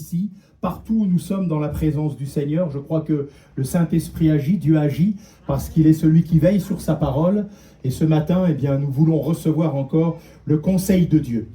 ici, partout où nous sommes dans la présence du Seigneur. Je crois que le Saint-Esprit agit, Dieu agit, parce qu'il est celui qui veille sur sa parole. Et ce matin, eh bien, nous voulons recevoir encore le conseil de Dieu.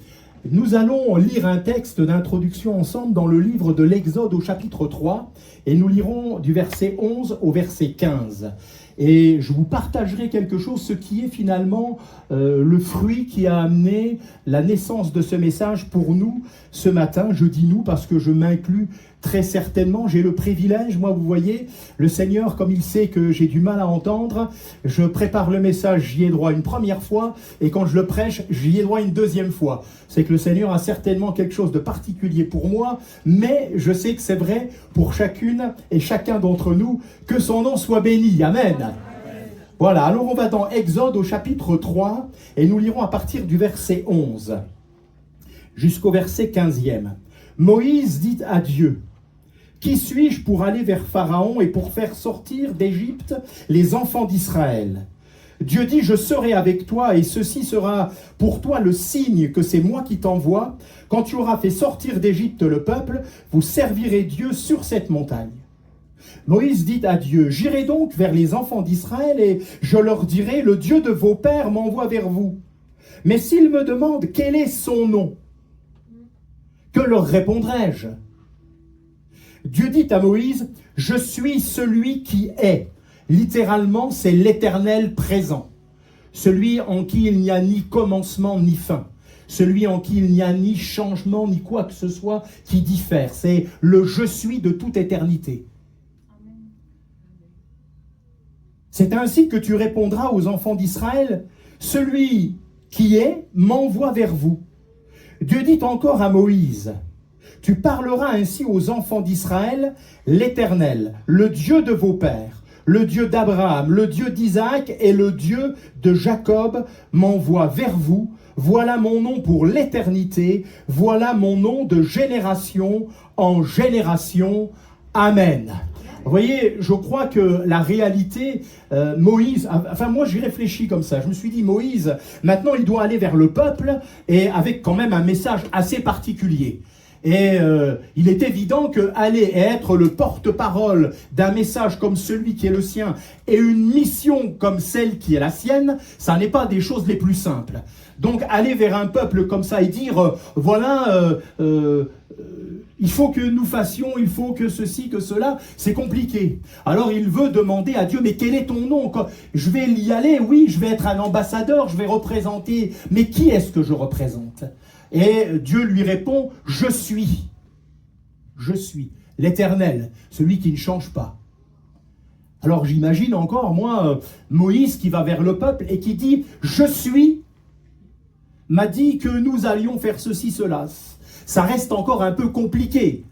Nous allons lire un texte d'introduction ensemble dans le livre de l'Exode au chapitre 3, et nous lirons du verset 11 au verset 15. Et je vous partagerai quelque chose, ce qui est finalement le fruit qui a amené la naissance de ce message pour nous ce matin. Je dis nous parce que je m'inclus très certainement. J'ai le privilège, moi vous voyez, le Seigneur, comme il sait que j'ai du mal à entendre, je prépare le message, j'y ai droit une première fois, et quand je le prêche, j'y ai droit une deuxième fois. C'est que le Seigneur a certainement quelque chose de particulier pour moi, mais je sais que c'est vrai pour chacune et chacun d'entre nous, que son nom soit béni. Amen. Voilà, alors on va dans Exode au chapitre 3, et nous lirons à partir du verset 11 jusqu'au verset 15e. Moïse dit à Dieu: qui suis-je pour aller vers Pharaon et pour faire sortir d'Égypte les enfants d'Israël? Dieu dit: je serai avec toi, et ceci sera pour toi le signe que c'est moi qui t'envoie. Quand tu auras fait sortir d'Égypte le peuple, vous servirez Dieu sur cette montagne. Moïse dit à Dieu: j'irai donc vers les enfants d'Israël et je leur dirai: le Dieu de vos pères m'envoie vers vous. Mais s'ils me demandent quel est son nom, que leur répondrai-je? Dieu dit à Moïse: je suis celui qui est. Littéralement, c'est l'Éternel présent. Celui en qui il n'y a ni commencement ni fin. Celui en qui il n'y a ni changement ni quoi que ce soit qui diffère. C'est le je suis de toute éternité. C'est ainsi que tu répondras aux enfants d'Israël: celui qui est m'envoie vers vous. Dieu dit encore à Moïse: tu parleras ainsi aux enfants d'Israël: l'Éternel, le Dieu de vos pères, le Dieu d'Abraham, le Dieu d'Isaac et le Dieu de Jacob m'envoie vers vous. Voilà mon nom pour l'éternité, voilà mon nom de génération en génération. Amen. Vous voyez, je crois que la réalité, Moïse, enfin moi j'y réfléchis comme ça, je me suis dit Moïse, maintenant il doit aller vers le peuple et avec quand même un message assez particulier. Et il est évident que aller et être le porte-parole d'un message comme celui qui est le sien et une mission comme celle qui est la sienne, ça n'est pas des choses les plus simples. Donc aller vers un peuple comme ça et dire il faut que nous fassions, il faut que ceci, que cela, c'est compliqué. Alors il veut demander à Dieu: mais quel est ton nom? Je vais y aller, oui, je vais être un ambassadeur, je vais représenter, mais qui est-ce que je représente? Et Dieu lui répond: je suis l'Éternel, celui qui ne change pas. Alors j'imagine encore, moi, Moïse qui va vers le peuple et qui dit: je suis, m'a dit que nous allions faire ceci, cela. Ça reste encore un peu compliqué.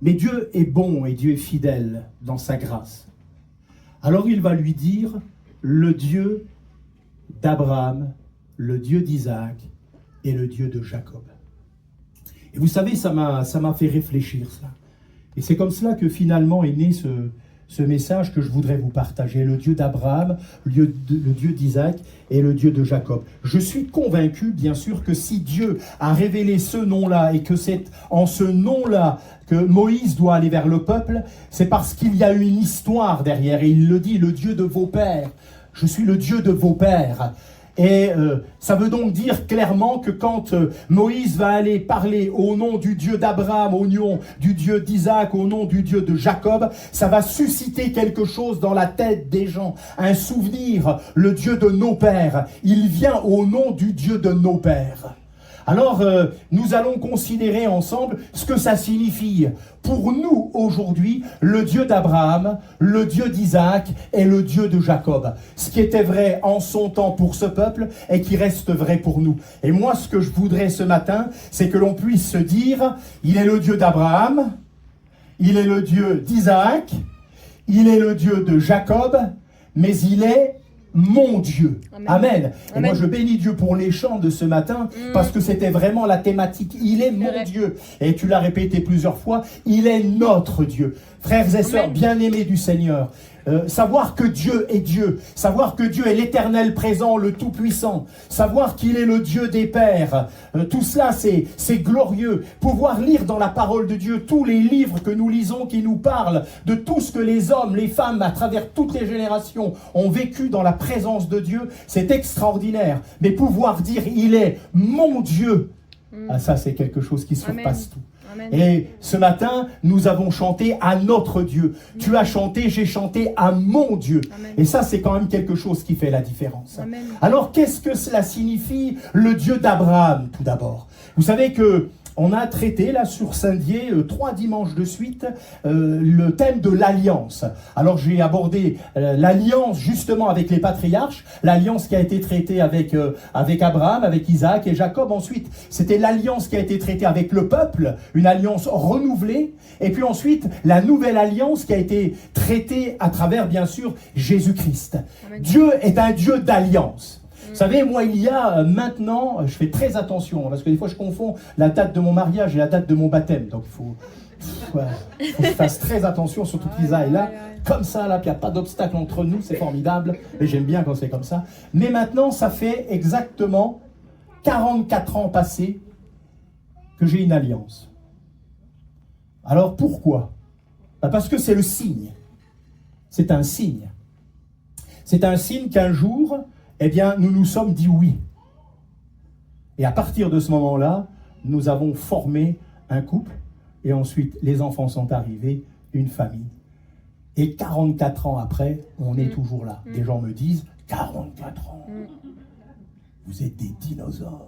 Mais Dieu est bon et Dieu est fidèle dans sa grâce. Alors il va lui dire: le Dieu d'Abraham, le Dieu d'Isaac et le Dieu de Jacob. Et vous savez, ça m'a fait réfléchir, ça. Et c'est comme cela que finalement est né ce message que je voudrais vous partager. Le Dieu d'Abraham, le Dieu d'Isaac et le Dieu de Jacob. Je suis convaincu, bien sûr, que si Dieu a révélé ce nom-là et que c'est en ce nom-là que Moïse doit aller vers le peuple, c'est parce qu'il y a une histoire derrière. Et il le dit: le Dieu de vos pères. Je suis le Dieu de vos pères. Et ça veut donc dire clairement que quand Moïse va aller parler au nom du Dieu d'Abraham, au nom du Dieu d'Isaac, au nom du Dieu de Jacob, ça va susciter quelque chose dans la tête des gens, un souvenir, le Dieu de nos pères. Il vient au nom du Dieu de nos pères. Alors, nous allons considérer ensemble ce que ça signifie pour nous aujourd'hui, le Dieu d'Abraham, le Dieu d'Isaac et le Dieu de Jacob. Ce qui était vrai en son temps pour ce peuple et qui reste vrai pour nous. Et moi, ce que je voudrais ce matin, c'est que l'on puisse se dire: il est le Dieu d'Abraham, il est le Dieu d'Isaac, il est le Dieu de Jacob, mais il est mon Dieu. Amen. Amen. Et moi je bénis Dieu pour les chants de ce matin parce que c'était vraiment la thématique. Il est mon Dieu. Et tu l'as répété plusieurs fois, il est notre Dieu. Frères et sœurs bien-aimés du Seigneur, savoir que Dieu est Dieu, savoir que Dieu est l'Éternel présent, le Tout-Puissant, savoir qu'il est le Dieu des pères, tout cela c'est glorieux. Pouvoir lire dans la parole de Dieu tous les livres que nous lisons qui nous parlent de tout ce que les hommes, les femmes, à travers toutes les générations ont vécu dans la présence de Dieu, c'est extraordinaire. Mais pouvoir dire il est mon Dieu, ça c'est quelque chose qui surpasse tout. Amen. Et ce matin, nous avons chanté à notre Dieu. Tu as chanté, j'ai chanté à mon Dieu. Amen. Et ça, c'est quand même quelque chose qui fait la différence. Amen. Alors, qu'est-ce que cela signifie, le Dieu d'Abraham, tout d'abord? Vous savez que on a traité là sur Saint-Dié 3 dimanches de suite le thème de l'alliance. Alors j'ai abordé l'alliance justement avec les patriarches, l'alliance qui a été traitée avec Abraham, avec Isaac et Jacob. Ensuite, c'était l'alliance qui a été traitée avec le peuple, une alliance renouvelée. Et puis ensuite, la nouvelle alliance qui a été traitée à travers, bien sûr, Jésus-Christ. Dieu est un Dieu d'alliance. Vous savez, moi, il y a maintenant, je fais très attention, parce que des fois, je confonds la date de mon mariage et la date de mon baptême. Donc, il faut que je fasse très attention, surtout qu'Isa est là. Comme ça, là, puis il n'y a pas d'obstacle entre nous, c'est formidable. Et j'aime bien quand c'est comme ça. Mais maintenant, ça fait exactement 44 ans passés que j'ai une alliance. Alors, pourquoi? Parce que c'est le signe. C'est un signe. C'est un signe qu'un jour, eh bien, nous nous sommes dit oui. Et à partir de ce moment-là, nous avons formé un couple, et ensuite, les enfants sont arrivés, une famille. Et 44 ans après, on est toujours là. Des gens me disent, 44 ans, vous êtes des dinosaures.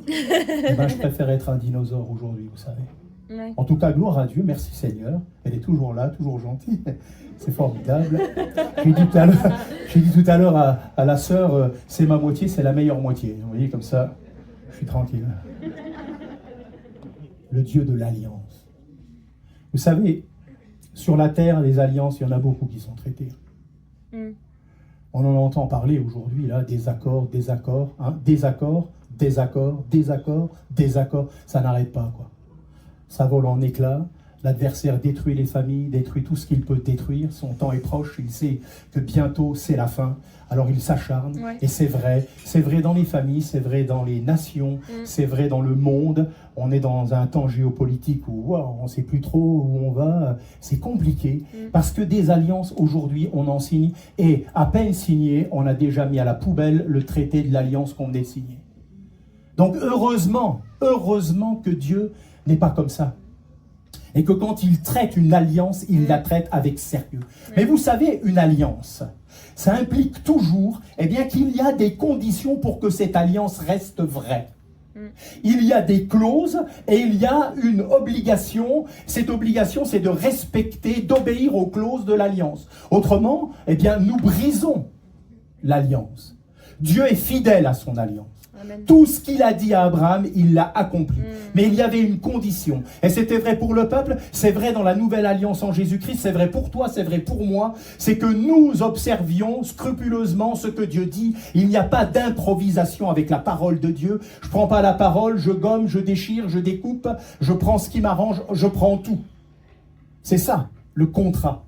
Eh bien, je préfère être un dinosaure aujourd'hui, vous savez. Ouais. En tout cas, gloire à Dieu, merci Seigneur. Elle est toujours là, toujours gentille. C'est formidable. J'ai dit tout à l'heure à la sœur, c'est ma moitié, c'est la meilleure moitié. Vous voyez, comme ça, je suis tranquille. Le Dieu de l'alliance. Vous savez, sur la terre, les alliances, il y en a beaucoup qui sont traitées. On en entend parler aujourd'hui, là, désaccords, hein, désaccords, ça n'arrête pas, quoi. Ça vole en éclats, l'adversaire détruit les familles, détruit tout ce qu'il peut détruire, son temps est proche, il sait que bientôt c'est la fin, alors il s'acharne, et c'est vrai dans les familles, c'est vrai dans les nations, c'est vrai dans le monde, on est dans un temps géopolitique où on ne sait plus trop où on va, c'est compliqué, parce que des alliances aujourd'hui on en signe, et à peine signé, on a déjà mis à la poubelle le traité de l'alliance qu'on venait de signer. Donc heureusement que Dieu n'est pas comme ça. Et que quand il traite une alliance, il la traite avec sérieux. Mais vous savez, une alliance, ça implique toujours bien, qu'il y a des conditions pour que cette alliance reste vraie. Il y a des clauses et il y a une obligation. Cette obligation, c'est de respecter, d'obéir aux clauses de l'alliance. Autrement, nous brisons l'alliance. Dieu est fidèle à son alliance. Amen. Tout ce qu'il a dit à Abraham, il l'a accompli. Mais il y avait une condition. Et c'était vrai pour le peuple, c'est vrai dans la nouvelle alliance en Jésus-Christ, c'est vrai pour toi, c'est vrai pour moi. C'est que nous observions scrupuleusement ce que Dieu dit. Il n'y a pas d'improvisation avec la parole de Dieu. Je ne prends pas la parole, je gomme, je déchire, je découpe, je prends ce qui m'arrange, je prends tout. C'est ça, le contrat.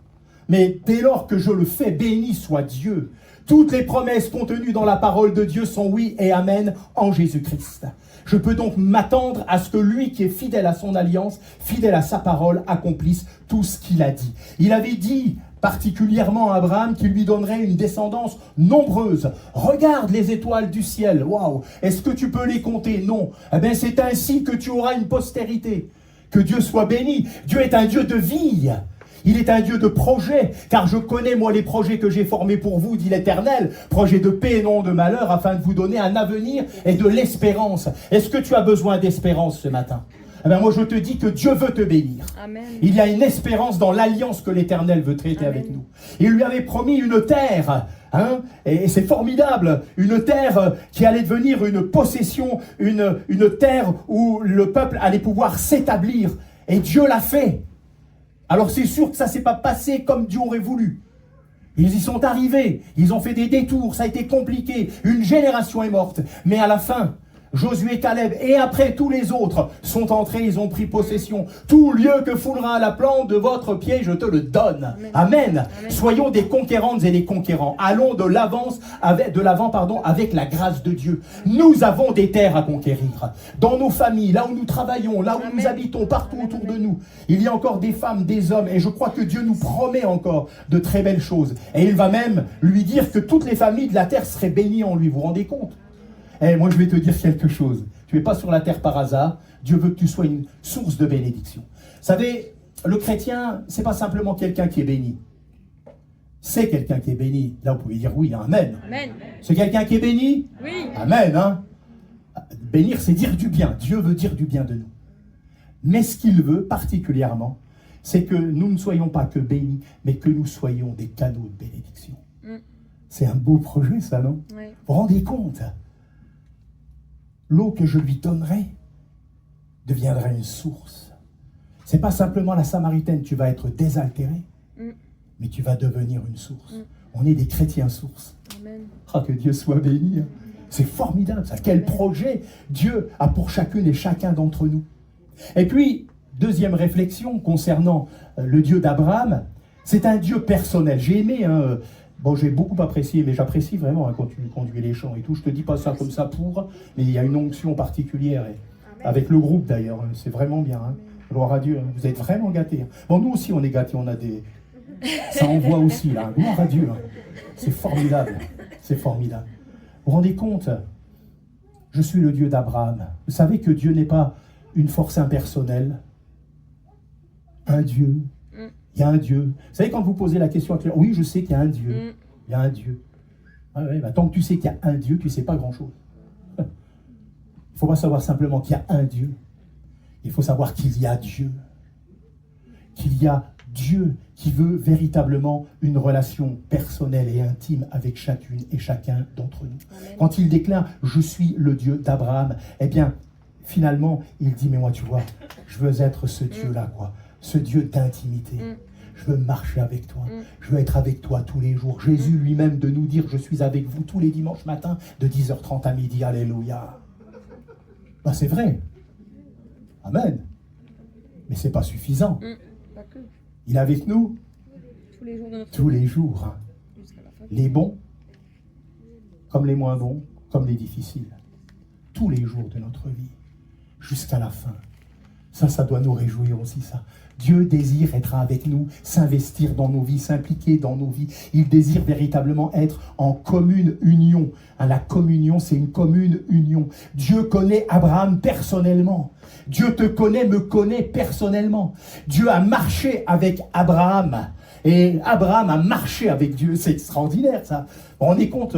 Mais dès lors que je le fais, béni soit Dieu. Toutes les promesses contenues dans la parole de Dieu sont oui et amen en Jésus-Christ. Je peux donc m'attendre à ce que lui qui est fidèle à son alliance, fidèle à sa parole, accomplisse tout ce qu'il a dit. Il avait dit particulièrement à Abraham qu'il lui donnerait une descendance nombreuse. Regarde les étoiles du ciel. Waouh! Est-ce que tu peux les compter? Non. Eh bien, c'est ainsi que tu auras une postérité. Que Dieu soit béni. Dieu est un Dieu de vie. Il est un Dieu de projet, car je connais, moi, les projets que j'ai formés pour vous, dit l'Éternel, projets de paix et non de malheur, afin de vous donner un avenir et de l'espérance. Est-ce que tu as besoin d'espérance ce matin? Eh bien, moi, je te dis que Dieu veut te bénir. Amen. Il y a une espérance dans l'alliance que l'Éternel veut traiter avec nous. Il lui avait promis une terre, hein, et c'est formidable, une terre qui allait devenir une possession, une terre où le peuple allait pouvoir s'établir. Et Dieu l'a fait. Alors c'est sûr que ça ne s'est pas passé comme Dieu aurait voulu. Ils y sont arrivés, ils ont fait des détours, ça a été compliqué, une génération est morte. Mais à la fin, Josué, Caleb, et après tous les autres sont entrés, ils ont pris possession. Tout lieu que foulera la plante de votre pied, je te le donne. Amen. Amen. Soyons des conquérantes et des conquérants. Allons de l'avant avec la grâce de Dieu. Nous avons des terres à conquérir. Dans nos familles, là où nous travaillons, là où nous habitons, partout autour de nous. Il y a encore des femmes, des hommes, et je crois que Dieu nous promet encore de très belles choses. Et il va même lui dire que toutes les familles de la terre seraient bénies en lui. Vous vous rendez compte? Eh, moi, je vais te dire quelque chose. Tu n'es pas sur la terre par hasard. Dieu veut que tu sois une source de bénédiction. Vous savez, le chrétien, ce n'est pas simplement quelqu'un qui est béni. C'est quelqu'un qui est béni. Là, vous pouvez dire oui, amen. Amen. C'est quelqu'un qui est béni? Oui. Amen. Hein? Bénir, c'est dire du bien. Dieu veut dire du bien de nous. Mais ce qu'il veut particulièrement, c'est que nous ne soyons pas que bénis, mais que nous soyons des canaux de bénédiction. C'est un beau projet, ça, non? Oui. Vous vous rendez compte? L'eau que je lui donnerai deviendra une source. Ce n'est pas simplement la Samaritaine, tu vas être désaltéré, mais tu vas devenir une source. On est des chrétiens sources. Amen. Ah, que Dieu soit béni. C'est formidable ça. Quel projet Dieu a pour chacune et chacun d'entre nous. Et puis, deuxième réflexion concernant le Dieu d'Abraham, c'est un Dieu personnel. J'ai aimé... Bon, j'ai beaucoup apprécié, mais j'apprécie vraiment quand tu conduis les chants et tout. Je te dis pas ça comme ça mais il y a une onction particulière, avec le groupe d'ailleurs. C'est vraiment bien. Hein. Gloire à Dieu. Hein. Vous êtes vraiment gâtés. Hein. Bon, nous aussi, on est gâtés. On a des... Ça envoie aussi, là. Gloire à Dieu. Hein. C'est formidable. C'est formidable. Vous vous rendez compte? Je suis le Dieu d'Abraham. Vous savez que Dieu n'est pas une force impersonnelle. Un Dieu. Il y a un Dieu. Vous savez, quand vous posez la question à quelqu'un, oui, je sais qu'il y a un Dieu. Il y a un Dieu. Ah ouais, bah, tant que tu sais qu'il y a un Dieu, tu ne sais pas grand-chose. Il ne faut pas savoir simplement qu'il y a un Dieu. Il faut savoir qu'il y a Dieu. Qu'il y a Dieu qui veut véritablement une relation personnelle et intime avec chacune et chacun d'entre nous. Amen. Quand il déclare « Je suis le Dieu d'Abraham », eh bien, finalement, il dit « Mais moi, tu vois, je veux être ce Dieu-là, quoi. Ce Dieu d'intimité. Je veux marcher avec toi. Je veux être avec toi tous les jours. » Jésus lui-même de nous dire « Je suis avec vous tous les dimanches matins de 10h30 à midi. » Alléluia. Ben, c'est vrai. Amen. Mais ce n'est pas suffisant. Il est avec nous tous les jours. Hein. Les bons, comme les moins bons, comme les difficiles. Tous les jours de notre vie. Jusqu'à la fin. Ça doit nous réjouir aussi, ça. Dieu désire être avec nous, s'investir dans nos vies, s'impliquer dans nos vies. Il désire véritablement être en commune union. La communion, c'est une commune union. Dieu connaît Abraham personnellement. Dieu te connaît, me connaît personnellement. Dieu a marché avec Abraham. Et Abraham a marché avec Dieu. C'est extraordinaire, ça. Vous vous rendez compte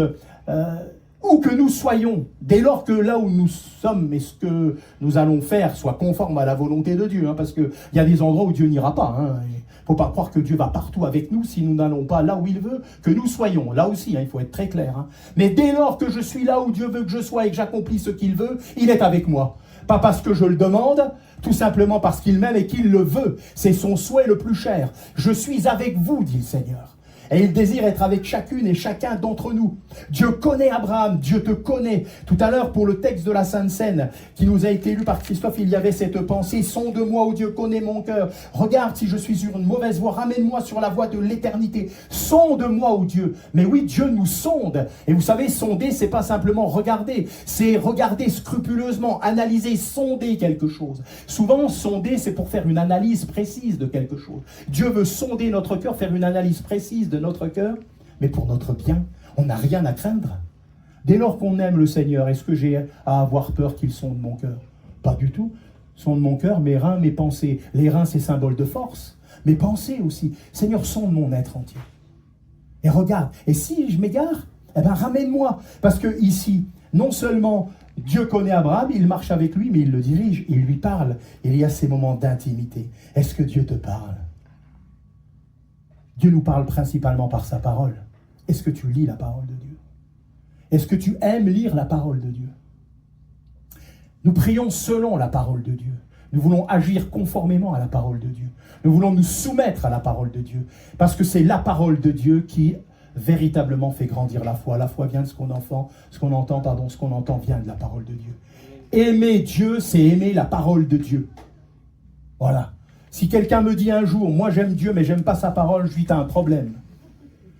où que nous soyons, dès lors que là où nous sommes et ce que nous allons faire soit conforme à la volonté de Dieu, hein, parce qu'il y a des endroits où Dieu n'ira pas. Il ne faut pas croire que Dieu va partout avec nous si nous n'allons pas là où il veut que nous soyons. Là aussi, hein, il faut être très clair. Hein. Mais dès lors que je suis là où Dieu veut que je sois et que j'accomplis ce qu'il veut, il est avec moi. Pas parce que je le demande, tout simplement parce qu'il m'aime et qu'il le veut. C'est son souhait le plus cher. Je suis avec vous, dit le Seigneur. Et il désire être avec chacune et chacun d'entre nous. Dieu connaît Abraham, Dieu te connaît. Tout à l'heure, pour le texte de la Sainte Seine, qui nous a été lu par Christophe, il y avait cette pensée, sonde-moi, ô Dieu, connais mon cœur. Regarde si je suis sur une mauvaise voie, ramène-moi sur la voie de l'éternité. Sonde-moi, ô Dieu. Mais oui, Dieu nous sonde. Et vous savez, sonder, c'est pas simplement regarder, c'est regarder scrupuleusement, analyser, sonder quelque chose. Souvent, sonder, c'est pour faire une analyse précise de quelque chose. Dieu veut sonder notre cœur, faire une analyse précise de notre cœur, mais pour notre bien. On n'a rien à craindre. Dès lors qu'on aime le Seigneur, est-ce que j'ai à avoir peur qu'il sonde mon cœur? Pas du tout. Sonde mon cœur, mes reins, mes pensées. Les reins, c'est symbole de force. Mes pensées aussi. Seigneur, sonde mon être entier. Et regarde. Et si je m'égare, eh bien, ramène-moi. Parce que ici, non seulement Dieu connaît Abraham, il marche avec lui, mais il le dirige, il lui parle. Il y a ces moments d'intimité. Est-ce que Dieu te parle? Dieu nous parle principalement par sa parole. Est-ce que tu lis la parole de Dieu? Est-ce que tu aimes lire la parole de Dieu? Nous prions selon la parole de Dieu. Nous voulons agir conformément à la parole de Dieu. Nous voulons nous soumettre à la parole de Dieu. Parce que c'est la parole de Dieu qui véritablement fait grandir la foi. La foi vient de ce qu'on entend, ce qu'on entend vient de la parole de Dieu. Aimer Dieu, c'est aimer la parole de Dieu. Voilà. Si quelqu'un me dit un jour, moi j'aime Dieu mais j'aime pas sa parole, je dis t'as un problème.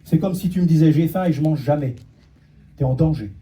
C'est comme si tu me disais j'ai faim et je mange jamais. T'es en danger.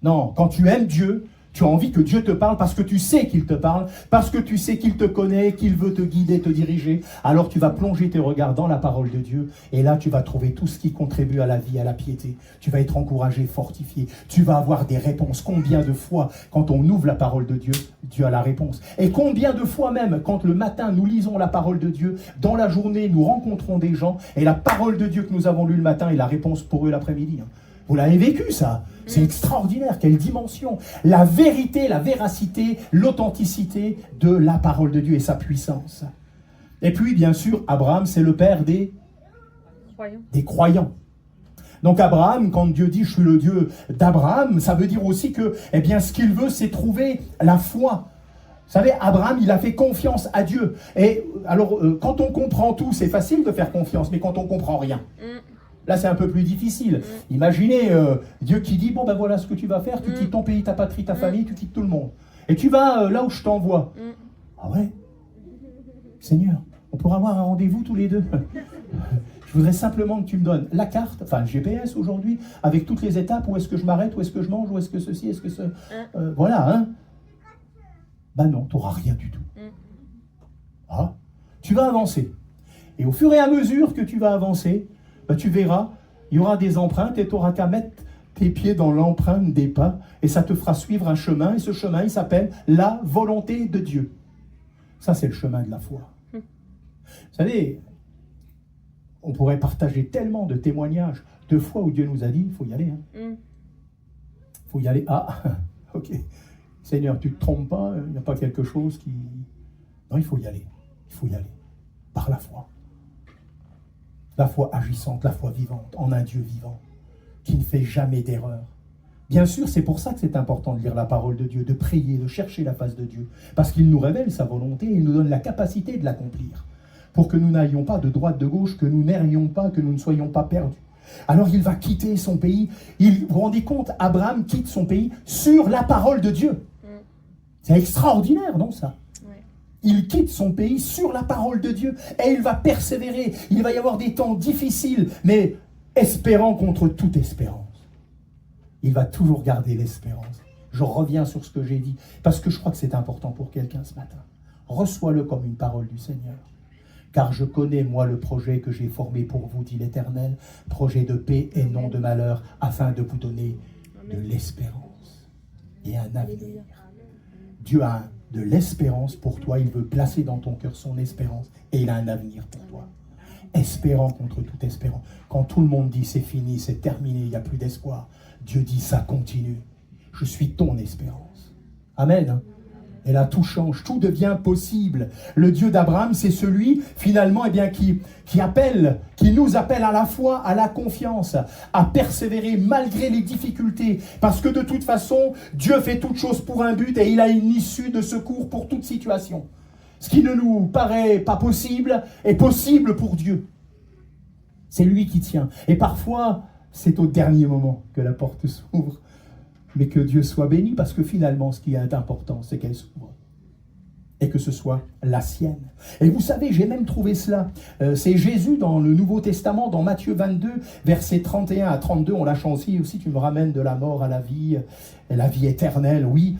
Non, quand tu aimes Dieu, tu as envie que Dieu te parle parce que tu sais qu'il te parle, parce que tu sais qu'il te connaît, qu'il veut te guider, te diriger. Alors tu vas plonger tes regards dans la parole de Dieu et là tu vas trouver tout ce qui contribue à la vie, à la piété. Tu vas être encouragé, fortifié. Tu vas avoir des réponses. Combien de fois, quand on ouvre la parole de Dieu, Dieu a la réponse. Et combien de fois même, quand le matin nous lisons la parole de Dieu, dans la journée nous rencontrons des gens et la parole de Dieu que nous avons lue le matin est la réponse pour eux l'après-midi. Vous l'avez vécu ça? C'est extraordinaire, quelle dimension. La vérité, la véracité, l'authenticité de la parole de Dieu et sa puissance. Et puis, bien sûr, Abraham, c'est le père des croyants. Donc Abraham, quand Dieu dit « je suis le Dieu d'Abraham », ça veut dire aussi que, eh bien, ce qu'il veut, c'est trouver la foi. Vous savez, Abraham, il a fait confiance à Dieu. Et alors, quand on comprend tout, c'est facile de faire confiance, mais quand on comprend rien... Là, c'est un peu plus difficile. Imaginez Dieu qui dit, bon ben voilà ce que tu vas faire, tu quittes ton pays, ta patrie, ta famille, tu quittes tout le monde. Et tu vas là où je t'envoie. Ah ouais? Seigneur, on pourra avoir un rendez-vous tous les deux. Je voudrais simplement que tu me donnes la carte, enfin le GPS aujourd'hui, avec toutes les étapes, où est-ce que je m'arrête, où est-ce que je mange, où est-ce que ceci, est-ce que ce... voilà, hein? Ben non, tu n'auras rien du tout. Ah, tu vas avancer. Et au fur et à mesure que tu vas avancer, ben, tu verras, il y aura des empreintes et tu n'auras qu'à mettre tes pieds dans l'empreinte des pas et ça te fera suivre un chemin et ce chemin, il s'appelle la volonté de Dieu. Ça, c'est le chemin de la foi. Vous savez, on pourrait partager tellement de témoignages de fois où Dieu nous a dit, il faut y aller. Il faut y aller. Ah, ok. Seigneur, tu ne te trompes pas, il n'y a pas quelque chose qui... Non, il faut y aller. Il faut y aller. Par la foi. La foi agissante, la foi vivante, en un Dieu vivant, qui ne fait jamais d'erreur. Bien sûr, c'est pour ça que c'est important de lire la parole de Dieu, de prier, de chercher la face de Dieu, parce qu'il nous révèle sa volonté et il nous donne la capacité de l'accomplir, pour que nous n'ayons pas de droite, de gauche, que nous n'errions pas, que nous ne soyons pas perdus. Alors il va quitter son pays. Vous vous rendez compte, Abraham quitte son pays sur la parole de Dieu. C'est extraordinaire, non, ça? Il quitte son pays sur la parole de Dieu et il va persévérer. Il va y avoir des temps difficiles, mais espérant contre toute espérance. Il va toujours garder l'espérance. Je reviens sur ce que j'ai dit, parce que je crois que c'est important pour quelqu'un ce matin. Reçois-le comme une parole du Seigneur. Car je connais, moi, le projet que j'ai formé pour vous, dit l'Éternel, projet de paix et non de malheur, afin de vous donner de l'espérance et un avenir. Dieu a de l'espérance pour toi, il veut placer dans ton cœur son espérance et il a un avenir pour toi. Espérant contre tout espérant. Quand tout le monde dit c'est fini, c'est terminé, il n'y a plus d'espoir, Dieu dit ça continue. Je suis ton espérance. Amen. Et là tout change, tout devient possible. Le Dieu d'Abraham, c'est celui finalement qui nous appelle à la foi, à la confiance, à persévérer malgré les difficultés. Parce que de toute façon, Dieu fait toutes choses pour un but et il a une issue de secours pour toute situation. Ce qui ne nous paraît pas possible est possible pour Dieu. C'est lui qui tient. Et parfois, c'est au dernier moment que la porte s'ouvre. Mais que Dieu soit béni, parce que finalement, ce qui est important, c'est qu'elle s'ouvre. Et que ce soit la sienne. Et vous savez, j'ai même trouvé cela. C'est Jésus dans le Nouveau Testament, dans Matthieu 22, versets 31 à 32. On l'a chanté aussi, tu me ramènes de la mort à la vie éternelle, oui.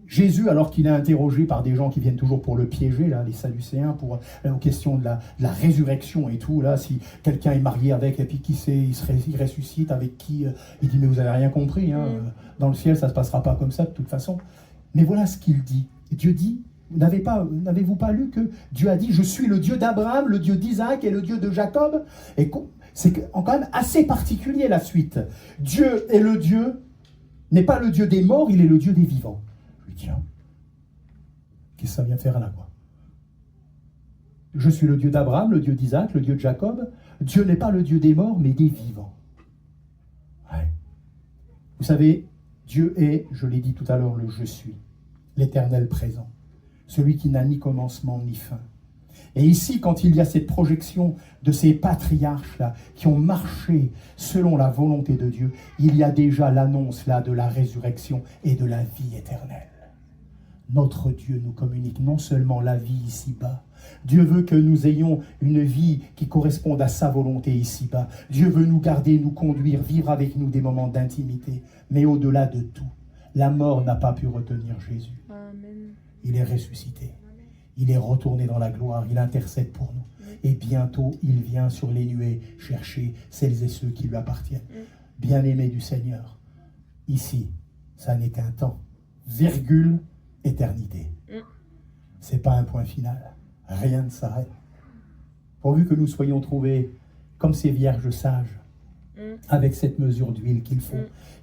Jésus, alors qu'il est interrogé par des gens qui viennent toujours pour le piéger, là, les Sadducéens, pour aux questions de la résurrection et tout, là, si quelqu'un est marié avec, et puis qui sait, il ressuscite, avec qui, il dit, mais vous n'avez rien compris, hein, dans le ciel, ça ne se passera pas comme ça, de toute façon. Mais voilà ce qu'il dit. Dieu dit, n'avez-vous pas lu que Dieu a dit, je suis le Dieu d'Abraham, le Dieu d'Isaac et le Dieu de Jacob? Et c'est quand même assez particulier la suite. Dieu est le Dieu, n'est pas le Dieu des morts, il est le Dieu des vivants. Tiens, qu'est-ce que ça vient faire là, quoi? Je suis le Dieu d'Abraham, le Dieu d'Isaac, le Dieu de Jacob. Dieu n'est pas le Dieu des morts, mais des vivants. Ouais. Vous savez, Dieu est, je l'ai dit tout à l'heure, le je suis, l'Éternel présent, celui qui n'a ni commencement ni fin. Et ici, quand il y a cette projection de ces patriarches-là qui ont marché selon la volonté de Dieu, il y a déjà l'annonce là de la résurrection et de la vie éternelle. Notre Dieu nous communique non seulement la vie ici-bas. Dieu veut que nous ayons une vie qui corresponde à sa volonté ici-bas. Dieu veut nous garder, nous conduire, vivre avec nous des moments d'intimité. Mais au-delà de tout, la mort n'a pas pu retenir Jésus. Amen. Il est ressuscité. Il est retourné dans la gloire. Il intercède pour nous. Et bientôt, il vient sur les nuées chercher celles et ceux qui lui appartiennent. Bien-aimés du Seigneur, ici, ça n'est qu'un temps. Virgule, éternité. C'est pas un point final. Rien ne s'arrête. Pourvu que nous soyons trouvés comme ces vierges sages, avec cette mesure d'huile qu'il faut,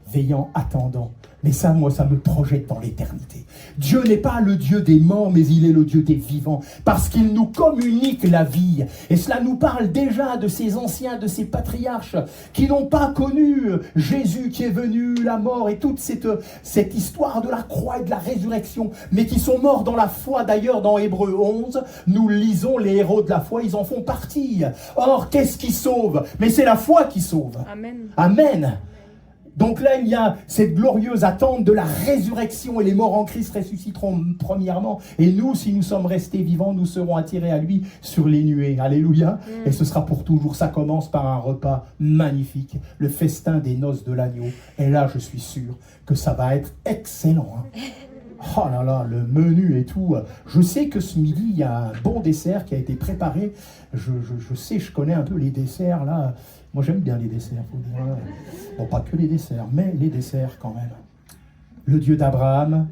veillant, attendant. Mais ça, moi, ça me projette dans l'éternité. Dieu n'est pas le Dieu des morts, mais il est le Dieu des vivants, parce qu'il nous communique la vie. Et cela nous parle déjà de ces anciens, de ces patriarches, qui n'ont pas connu Jésus qui est venu, la mort et toute cette histoire de la croix et de la résurrection, mais qui sont morts dans la foi. D'ailleurs, dans Hébreux 11, nous lisons les héros de la foi, ils en font partie. Or, qu'est-ce qui sauve? Mais c'est la foi qui sauve. Amen. Amen. Donc là, il y a cette glorieuse attente de la résurrection et les morts en Christ ressusciteront premièrement. Et nous, si nous sommes restés vivants, nous serons attirés à lui sur les nuées. Alléluia. Et ce sera pour toujours. Ça commence par un repas magnifique, le festin des noces de l'agneau. Et là, je suis sûr que ça va être excellent. Oh là là, le menu et tout. Je sais que ce midi, il y a un bon dessert qui a été préparé. Je sais, je connais un peu les desserts là. Moi, j'aime bien les desserts, faut dire. Bon, pas que les desserts, mais les desserts quand même. Le Dieu d'Abraham,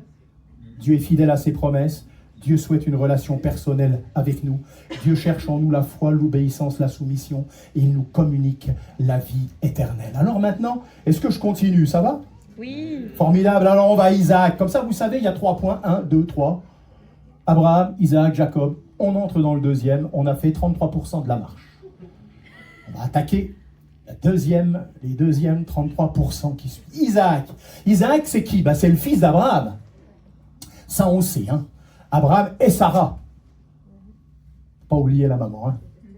Dieu est fidèle à ses promesses. Dieu souhaite une relation personnelle avec nous. Dieu cherche en nous la foi, l'obéissance, la soumission. Et il nous communique la vie éternelle. Alors maintenant, est-ce que je continue? Ça va? Oui. Formidable. Alors on va à Isaac. Comme ça, vous savez, il y a 3 points. 1, 2, 3. Abraham, Isaac, Jacob. On entre dans le deuxième. On a fait 33% de la marche. On va attaquer les deuxièmes 33% qui suivent. Isaac. Isaac, c'est qui? C'est le fils d'Abraham. Ça, on sait. Abraham et Sarah. Pas oublier la maman. Il n'y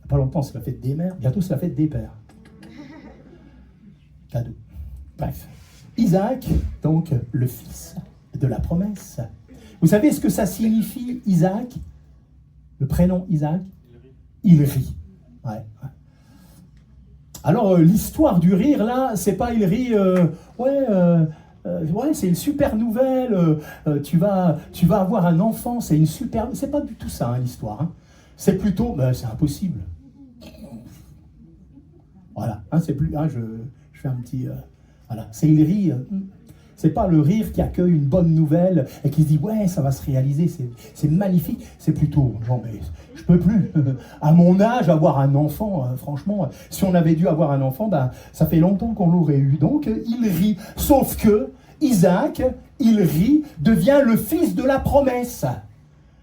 a pas longtemps, c'est la fête des mères. Bientôt, c'est la fête des pères. Cadeau. Bref. Isaac, donc, le fils de la promesse. Vous savez ce que ça signifie, Isaac? Le prénom Isaac? Il rit. Ouais. Alors, l'histoire du rire, là, c'est pas il rit, c'est une super nouvelle, tu vas avoir un enfant, c'est une super... C'est pas du tout ça, l'histoire. C'est plutôt, c'est impossible. Voilà, c'est plus... je fais un petit... voilà, c'est il rit... C'est pas le rire qui accueille une bonne nouvelle et qui se dit « Ouais, ça va se réaliser, c'est magnifique. » C'est plutôt « Non, mais je peux plus. À mon âge, avoir un enfant, franchement, si on avait dû avoir un enfant, ça fait longtemps qu'on l'aurait eu. » Donc, il rit. Sauf que Isaac, il rit, devient le fils de la promesse.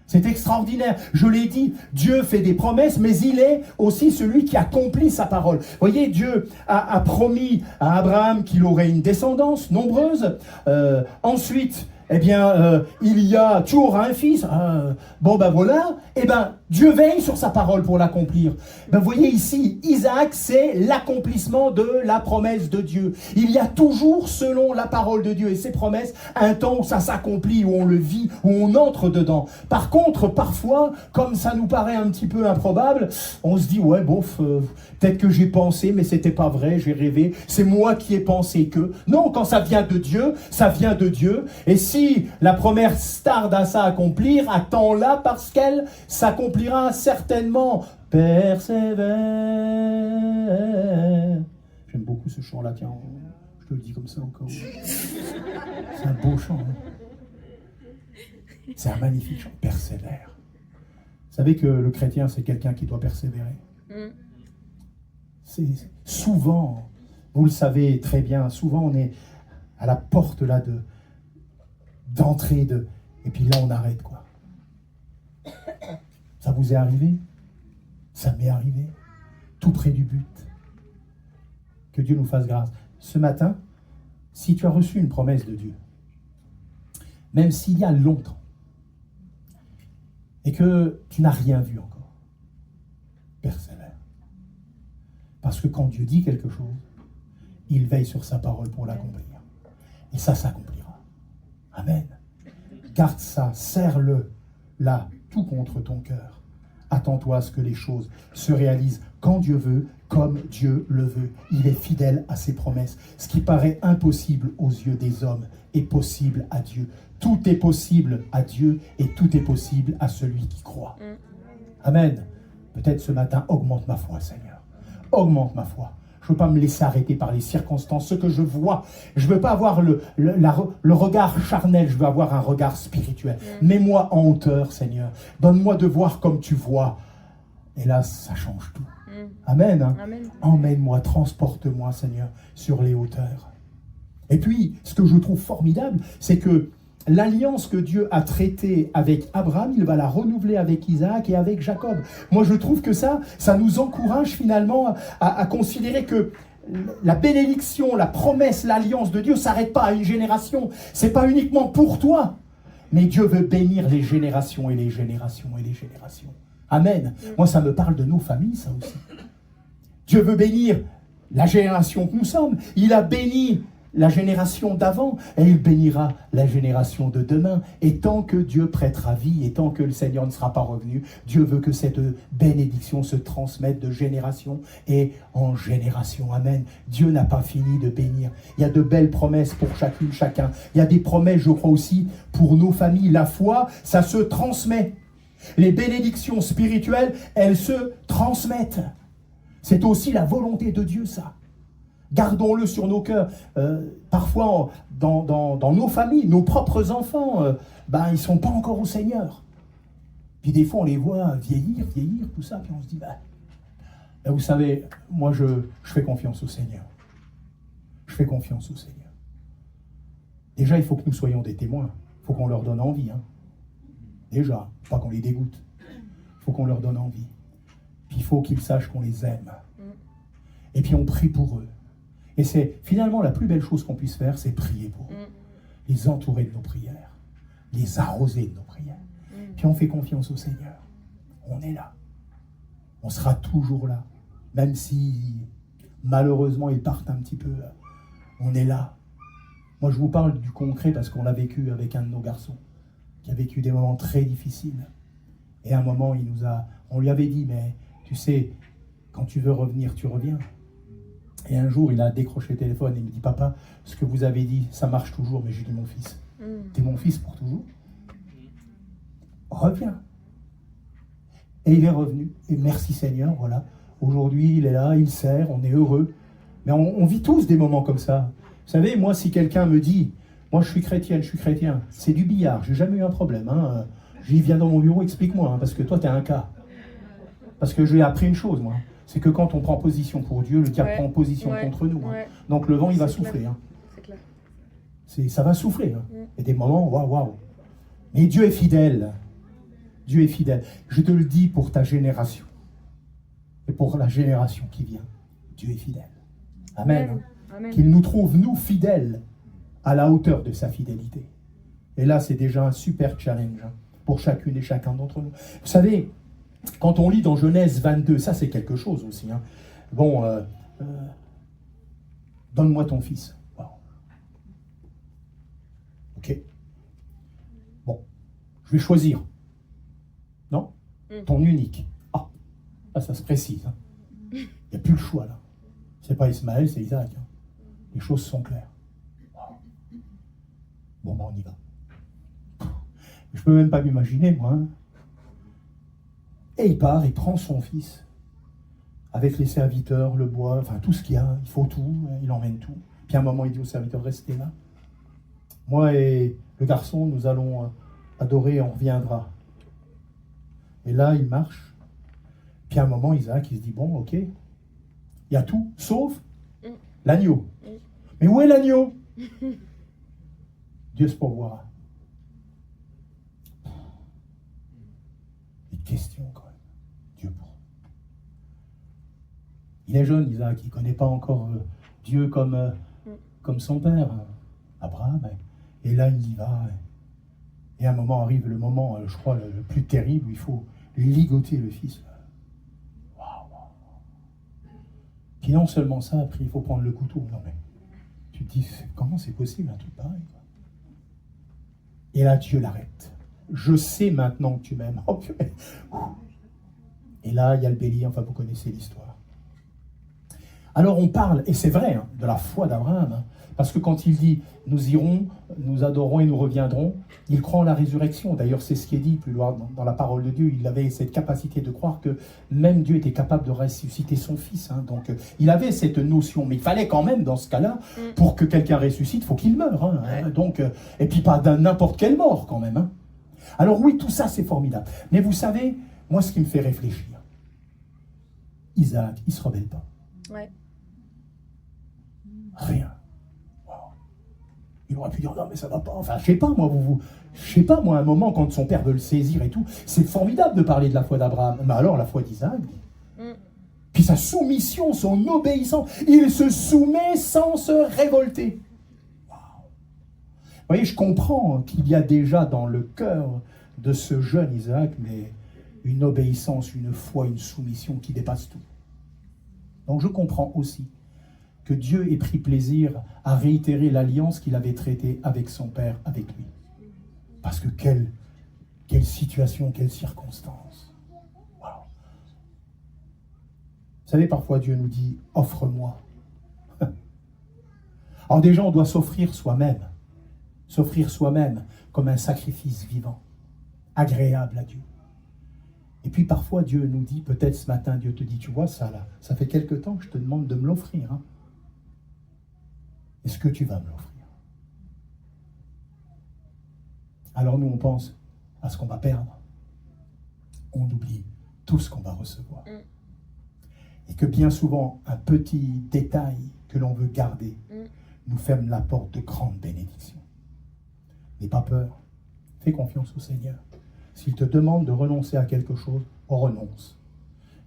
C'est extraordinaire. Je l'ai dit, Dieu fait des promesses, mais il est aussi celui qui accomplit sa parole. Vous voyez, Dieu a promis à Abraham qu'il aurait une descendance nombreuse. Ensuite, il y a, tu auras un fils. Voilà. Dieu veille sur sa parole pour l'accomplir. Vous voyez ici, Isaac, c'est l'accomplissement de la promesse de Dieu. Il y a toujours, selon la parole de Dieu et ses promesses, un temps où ça s'accomplit, où on le vit, où on entre dedans. Par contre, parfois, comme ça nous paraît un petit peu improbable, on se dit, ouais, peut-être que j'ai pensé, mais c'était pas vrai, j'ai rêvé, c'est moi qui ai pensé que. Non, quand ça vient de Dieu, ça vient de Dieu. Et si la promesse tarde à s'accomplir, attends-la parce qu'elle s'accomplira certainement. Persévère. J'aime beaucoup ce chant-là, tiens, je te le dis comme ça encore. C'est un beau chant. C'est un magnifique chant. Persévère. Vous savez que le chrétien, c'est quelqu'un qui doit persévérer. C'est souvent, vous le savez très bien, souvent on est à la porte là d'entrée et puis là on arrête quoi. Ça vous est arrivé? Ça m'est arrivé. Tout près du but. Que Dieu nous fasse grâce. Ce matin, si tu as reçu une promesse de Dieu, même s'il y a longtemps, et que tu n'as rien vu encore, persévère. Parce que quand Dieu dit quelque chose, il veille sur sa parole pour l'accomplir. Et ça s'accomplira. Amen. Garde ça, serre-le là, tout contre ton cœur. Attends-toi à ce que les choses se réalisent quand Dieu veut, comme Dieu le veut. Il est fidèle à ses promesses. Ce qui paraît impossible aux yeux des hommes est possible à Dieu. Tout est possible à Dieu et tout est possible à celui qui croit. Amen. Peut-être ce matin, augmente ma foi, Seigneur. Augmente ma foi. Je ne veux pas me laisser arrêter par les circonstances, ce que je vois. Je ne veux pas avoir le regard charnel, je veux avoir un regard spirituel. Mets-moi en hauteur, Seigneur. Donne-moi de voir comme tu vois. Et là, ça change tout. Amen. Hein? Amen. Emmène-moi, transporte-moi, Seigneur, sur les hauteurs. Et puis, ce que je trouve formidable, c'est que l'alliance que Dieu a traitée avec Abraham, il va la renouveler avec Isaac et avec Jacob. Moi, je trouve que ça nous encourage finalement à considérer que la bénédiction, la promesse, l'alliance de Dieu ne s'arrête pas à une génération. Ce n'est pas uniquement pour toi, mais Dieu veut bénir les générations et les générations et les générations. Amen. Moi, ça me parle de nos familles, ça aussi. Dieu veut bénir la génération que nous sommes. Il a béni la génération d'avant, et il bénira la génération de demain. Et tant que Dieu prêtera vie, et tant que le Seigneur ne sera pas revenu, Dieu veut que cette bénédiction se transmette de génération et en génération. Amen. Dieu n'a pas fini de bénir. Il y a de belles promesses pour chacune, chacun. Il y a des promesses, je crois aussi, pour nos familles. La foi, ça se transmet. Les bénédictions spirituelles, elles se transmettent. C'est aussi la volonté de Dieu, ça. Gardons-le sur nos cœurs. Parfois, dans nos familles, nos propres enfants, ils ne sont pas encore au Seigneur. Puis des fois, on les voit vieillir, tout ça. Puis on se dit, vous savez, moi, je fais confiance au Seigneur. Je fais confiance au Seigneur. Déjà, il faut que nous soyons des témoins. Il faut qu'on leur donne envie. Hein. Déjà, pas qu'on les dégoûte. Il faut qu'on leur donne envie. Puis il faut qu'ils sachent qu'on les aime. Et puis on prie pour eux. Et c'est finalement la plus belle chose qu'on puisse faire, c'est prier pour eux. Les entourer de nos prières. Les arroser de nos prières. Puis on fait confiance au Seigneur. On est là. On sera toujours là. Même si, malheureusement, ils partent un petit peu. On est là. Moi, je vous parle du concret parce qu'on l'a vécu avec un de nos garçons qui a vécu des moments très difficiles. Et à un moment, on lui avait dit, mais tu sais, quand tu veux revenir, tu reviens. Et un jour, il a décroché le téléphone et il me dit, papa, ce que vous avez dit, ça marche toujours, mais j'ai dit, mon fils, t'es mon fils pour toujours. Reviens. Et il est revenu. Et merci Seigneur, voilà. Aujourd'hui, il est là, il sert, on est heureux. Mais on vit tous des moments comme ça. Vous savez, moi, si quelqu'un me dit, moi, je suis chrétien, c'est du billard, j'ai jamais eu un problème. Hein. J'y viens dans mon bureau, explique-moi, hein, parce que toi, t'es un cas. Parce que j'ai appris une chose, moi. C'est que quand on prend position pour Dieu, le diable prend position contre nous. Hein. Donc le vent, il va souffler. Hein. C'est clair. Ça va souffler. Hein. Et des moments, waouh. Mais Dieu est fidèle. Dieu est fidèle. Je te le dis pour ta génération. Et pour la génération qui vient. Dieu est fidèle. Amen. Amen. Qu'il nous trouve, nous, fidèles, à la hauteur de sa fidélité. Et là, c'est déjà un super challenge hein, pour chacune et chacun d'entre nous. Vous savez, quand on lit dans Genèse 22, ça c'est quelque chose aussi. Hein. Bon, donne-moi ton fils. Wow. Ok. Bon, je vais choisir. Non? Ton unique. Ah, là ça se précise. Hein. Il n'y a plus le choix là. C'est pas Ismaël, c'est Isaac. Hein. Les choses sont claires. Wow. Bon, on y va. Je peux même pas m'imaginer, moi. Hein. Et il part, il prend son fils, avec les serviteurs, le bois, enfin tout ce qu'il y a, il faut tout, il emmène tout. Puis à un moment, il dit aux serviteurs, restez là. Moi et le garçon, nous allons adorer, on reviendra. Et là, il marche. Puis à un moment, Isaac, il se dit, bon, ok, il y a tout, sauf l'agneau. Mais où est l'agneau? Dieu se pourvoira. Des questions, quand même. Dieu pour. Il est jeune, Isaac, il ne connaît pas encore Dieu comme son père, Abraham. Et là, il y va. Et à un moment arrive le moment, je crois, le plus terrible, où il faut ligoter le fils. Puis non seulement ça, après il faut prendre le couteau. Non mais, tu te dis, comment c'est possible un truc pareil, quoi. Et là, Dieu l'arrête. Je sais maintenant que tu m'aimes. Oh, purée. Et là, il y a le bélier, enfin vous connaissez l'histoire. Alors on parle, et c'est vrai, hein, de la foi d'Abraham, hein, parce que quand il dit « nous irons, nous adorerons et nous reviendrons », il croit en la résurrection. D'ailleurs, c'est ce qui est dit plus loin dans la parole de Dieu. Il avait cette capacité de croire que même Dieu était capable de ressusciter son fils. Hein. Donc, il avait cette notion. Mais il fallait quand même, dans ce cas-là, pour que quelqu'un ressuscite, il faut qu'il meure. Hein. Donc, et puis pas n'importe quelle mort, quand même. Hein. Alors oui, tout ça, c'est formidable. Mais vous savez, moi, ce qui me fait réfléchir, Isaac, il ne se rebelle pas. Ouais. Rien. Wow. Il aurait pu dire non mais ça va pas. Enfin, je sais pas moi, un moment quand son père veut le saisir et tout, c'est formidable de parler de la foi d'Abraham. Mais alors la foi d'Isaac, puis sa soumission, son obéissance, il se soumet sans se révolter. Wow. Vous voyez, je comprends qu'il y a déjà dans le cœur de ce jeune Isaac, mais une obéissance, une foi, une soumission qui dépasse tout. Donc je comprends aussi que Dieu ait pris plaisir à réitérer l'alliance qu'il avait traitée avec son père, avec lui. Parce que quelle situation, quelle circonstance. Wow. Vous savez, parfois Dieu nous dit « offre-moi ». Alors déjà, on doit s'offrir soi-même comme un sacrifice vivant, agréable à Dieu. Et puis parfois Dieu nous dit, peut-être ce matin Dieu te dit, tu vois ça là, ça fait quelque temps que je te demande de me l'offrir. Hein. Est-ce que tu vas me l'offrir? Alors nous on pense à ce qu'on va perdre. On oublie tout ce qu'on va recevoir. Et que bien souvent, un petit détail que l'on veut garder nous ferme la porte de grandes bénédictions. N'aie pas peur. Fais confiance au Seigneur. S'il te demande de renoncer à quelque chose, on renonce.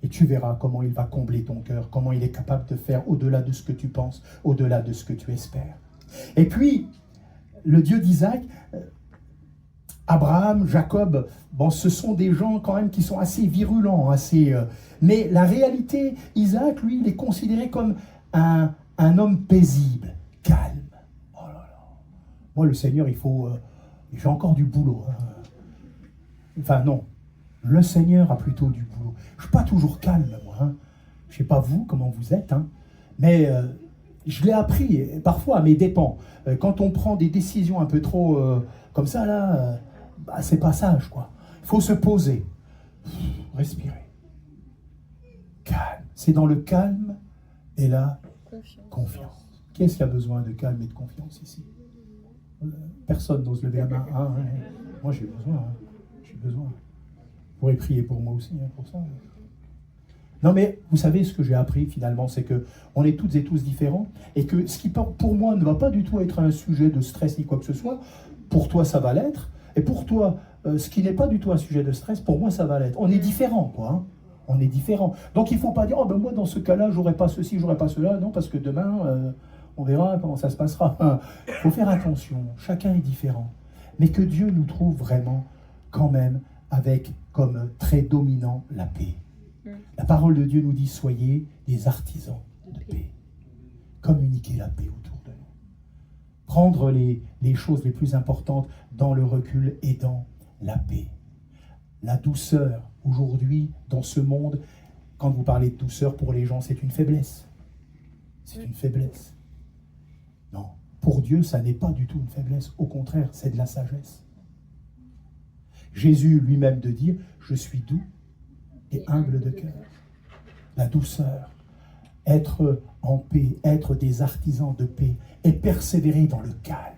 Et tu verras comment il va combler ton cœur, comment il est capable de faire au-delà de ce que tu penses, au-delà de ce que tu espères. Et puis, le Dieu d'Isaac, Abraham, Jacob, bon, ce sont des gens quand même qui sont assez virulents, mais la réalité, Isaac, lui, il est considéré comme un homme paisible, calme. Oh là là. Moi, le Seigneur, j'ai encore du boulot. Hein. Enfin, non. Le Seigneur a plutôt du boulot. Je ne suis pas toujours calme, moi. Hein. Je ne sais pas vous, comment vous êtes. Hein. Mais je l'ai appris, parfois à mes dépens. Quand on prend des décisions un peu trop comme ça, là, c'est pas sage, quoi. Il faut se poser. Respirer. Calme. C'est dans le calme et la confiance. Qui est-ce qui a besoin de calme et de confiance ici? Personne n'ose lever la main. Hein. Moi, j'ai besoin. Hein. J'ai besoin. Vous pourrez prier pour moi aussi, hein, pour ça. Non, mais vous savez, ce que j'ai appris finalement, c'est qu'on est toutes et tous différents et que ce qui, pour moi, ne va pas du tout être un sujet de stress ni quoi que ce soit, pour toi, ça va l'être. Et pour toi, ce qui n'est pas du tout un sujet de stress, pour moi, ça va l'être. On est différents, quoi. Hein. On est différents. Donc, il ne faut pas dire, oh ben moi, dans ce cas-là, j'aurais pas ceci, j'aurais pas cela. Non, parce que demain, on verra comment ça se passera. Il faut faire attention. Chacun est différent. Mais que Dieu nous trouve vraiment, quand même, avec comme trait dominant la paix. La parole de Dieu nous dit, soyez des artisans de paix. Communiquez la paix autour de nous. Prendre les choses les plus importantes dans le recul et dans la paix. La douceur, aujourd'hui, dans ce monde, quand vous parlez de douceur pour les gens, c'est une faiblesse. C'est une faiblesse. Non, pour Dieu, ça n'est pas du tout une faiblesse. Au contraire, c'est de la sagesse. Jésus lui-même de dire, je suis doux et humble de cœur. La douceur, être en paix, être des artisans de paix et persévérer dans le calme.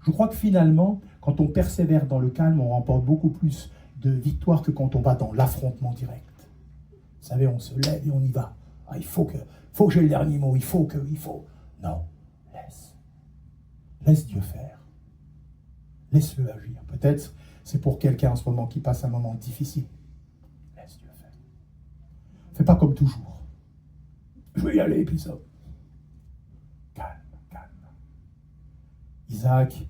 Je crois que finalement, quand on persévère dans le calme, on remporte beaucoup plus de victoires que quand on va dans l'affrontement direct. Vous savez, on se lève et on y va. Ah, il faut que j'ai le dernier mot, il faut. Non, laisse Dieu faire. Laisse-le agir. Peut-être c'est pour quelqu'un en ce moment qui passe un moment difficile. Laisse Dieu faire. Fais pas comme toujours. Je vais y aller, puis ça. Calme. Isaac,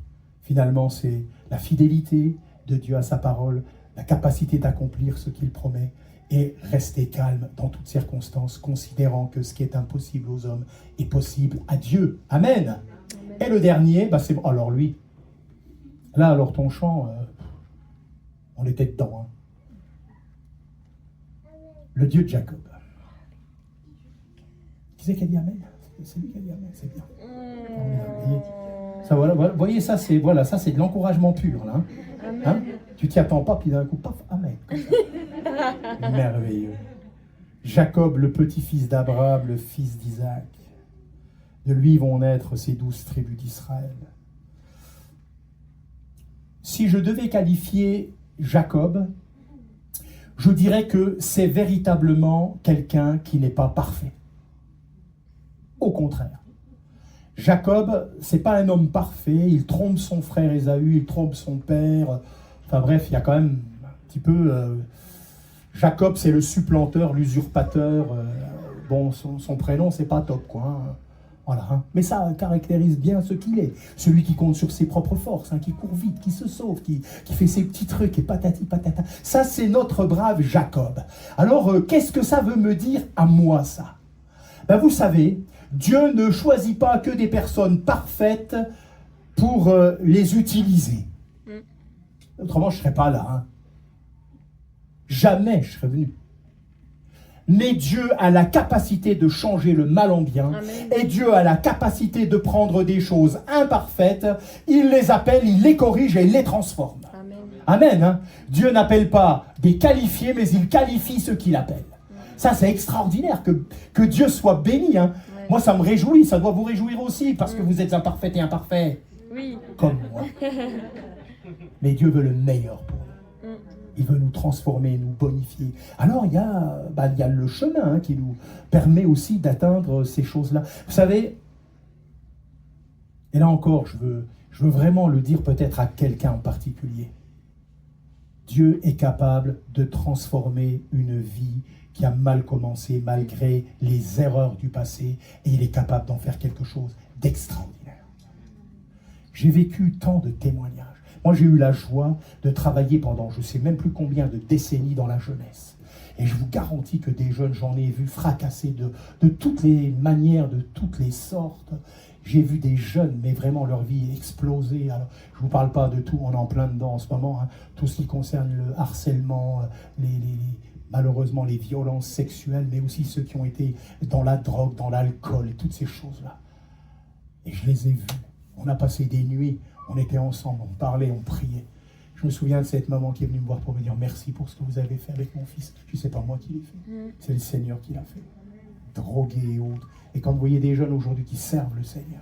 Finalement, c'est la fidélité de Dieu à sa parole, la capacité d'accomplir ce qu'il promet et rester calme dans toutes circonstances, considérant que ce qui est impossible aux hommes est possible à Dieu. Amen. Amen. Et le dernier, c'est... Alors lui, là, alors ton chant, on était dedans. Le Dieu de Jacob. Qui c'est qui a dit Amen? C'est lui qui a dit Amen, c'est bien. Ça, voilà, voyez, ça c'est de l'encouragement pur. Là, hein? Tu t'y attends pas, puis d'un coup, paf, Amen. Merveilleux. Jacob, le petit-fils d'Abraham, le fils d'Isaac. De lui vont naître ces 12 tribus d'Israël. Si je devais qualifier Jacob, je dirais que c'est véritablement quelqu'un qui n'est pas parfait. Au contraire. Jacob, c'est pas un homme parfait, il trompe son frère Ésaü, il trompe son père. Enfin bref, il y a quand même un petit peu... Jacob, c'est le supplanteur, l'usurpateur. Bon, son prénom, c'est pas top, quoi. Hein. Voilà, hein. Mais ça caractérise bien ce qu'il est. Celui qui compte sur ses propres forces, hein, qui court vite, qui se sauve, qui fait ses petits trucs et patati patata. Ça, c'est notre brave Jacob. Alors, qu'est-ce que ça veut me dire à moi, ça? Ben, vous savez, Dieu ne choisit pas que des personnes parfaites pour les utiliser. Autrement, je ne serais pas là. Hein. Jamais je serais venu. Mais Dieu a la capacité de changer le mal en bien. Amen. Et Dieu a la capacité de prendre des choses imparfaites, il les appelle, il les corrige et il les transforme. Amen. Amen. Hein? Dieu n'appelle pas des qualifiés, mais il qualifie ceux qu'il appelle. Ça, c'est extraordinaire que Dieu soit béni. Hein? Ouais. Moi, ça me réjouit, ça doit vous réjouir aussi, parce que vous êtes imparfaits et imparfaits. Oui. Comme moi. Mais Dieu veut le meilleur pour nous. Il veut nous transformer, nous bonifier. Alors, il y a le chemin hein, qui nous permet aussi d'atteindre ces choses-là. Vous savez, et là encore, je veux vraiment le dire peut-être à quelqu'un en particulier. Dieu est capable de transformer une vie qui a mal commencé malgré les erreurs du passé, et il est capable d'en faire quelque chose d'extraordinaire. J'ai vécu tant de témoignages. Moi, j'ai eu la joie de travailler pendant je ne sais même plus combien de décennies dans la jeunesse. Et je vous garantis que des jeunes, j'en ai vu fracasser de toutes les manières, de toutes les sortes. J'ai vu des jeunes, mais vraiment leur vie exploser. Alors, je ne vous parle pas de tout, on est en plein dedans en ce moment. Hein. Tout ce qui concerne le harcèlement, malheureusement les violences sexuelles, mais aussi ceux qui ont été dans la drogue, dans l'alcool, et toutes ces choses-là. Et je les ai vus. On a passé des nuits. On était ensemble, on parlait, on priait. Je me souviens de cette maman qui est venue me voir pour me dire merci pour ce que vous avez fait avec mon fils. Je ne sais pas moi qui l'ai fait. C'est le Seigneur qui l'a fait. Drogué et autres. Et quand vous voyez des jeunes aujourd'hui qui servent le Seigneur,